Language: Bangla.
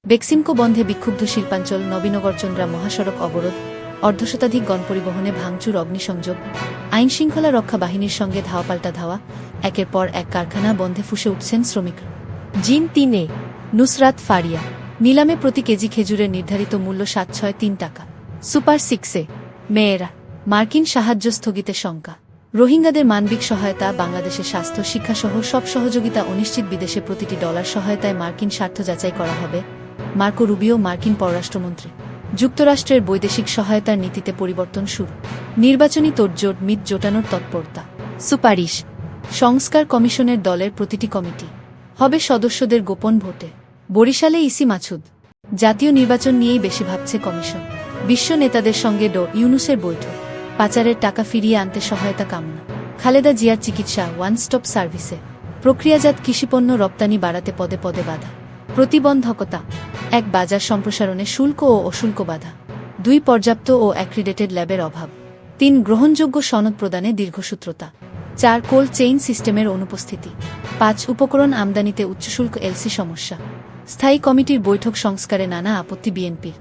বেক্সিমকো বন্ধে বিক্ষুব্ধ শিল্পাঞ্চল নবীনগরচন্দ্রা মহাসড়ক অবরোধ অর্ধশতাধিক গণপরিবহনে ভাঙচুর অগ্নিসংযোগ আইনশৃঙ্খলা রক্ষা বাহিনীর সঙ্গে ধাওয়াপাল্টা ধাওয়া একের পর এক কারখানা বন্ধে ফুঁসে উঠছেন শ্রমিকরা। জিন ৩-এ নুসরাত ফারিয়া নিলামে প্রতি কেজি খেজুরের নির্ধারিত মূল্য ৭৬৩ টাকা। সুপার 6-এ মেয়েরা মার্কিন সাহায্য স্থগিতের শঙ্কা। রোহিঙ্গাদের মানবিক সহায়তা বাংলাদেশের স্বাস্থ্য শিক্ষাসহ সব সহযোগিতা অনিশ্চিত। বিদেশে প্রতিটি ডলার সহায়তায় মার্কিন স্বার্থ যাচাই করা হবে। মার্কো রুবিও মার্কিন পররাষ্ট্রমন্ত্রী। যুক্তরাষ্ট্রের বৈদেশিক সহায়তার নীতিতে পরিবর্তন শুরু। নির্বাচনী তোড়জোড় মিট জোটানোর তৎপরতা। সুপারিশ সংস্কার কমিশনের দলের প্রতিটি কমিটি হবে সদস্যদের গোপন ভোটে। বরিশালে ইসি মাছুদ জাতীয় নির্বাচন নিয়েই বেশি ভাবছে কমিশন। বিশ্ব নেতাদের সঙ্গে ইউনুসের বৈঠক। পাচারের টাকা ফিরিয়ে আনতে সহায়তা কামনা। খালেদা জিয়ার চিকিৎসা ওয়ান স্টপ সার্ভিসে। প্রক্রিয়াজাত কৃষিপণ্য রপ্তানি বাড়াতে পদে পদে বাধা। প্রতিবন্ধকতা ১ বাজার সম্প্রসারণে শুল্ক ও অশুল্ক বাধা। ২ পর্যাপ্ত ও অ্যাক্রিডেটেড ল্যাবের অভাব। ৩ গ্রহণযোগ্য সনদ প্রদানে দীর্ঘসূত্রতা। ৪ কোল্ড চেইন সিস্টেমের অনুপস্থিতি। ৫ উপকরণ আমদানিতে উচ্চশুল্ক এলসি সমস্যা। স্থায়ী কমিটির বৈঠক সংস্কারে নানা আপত্তি বিএনপির।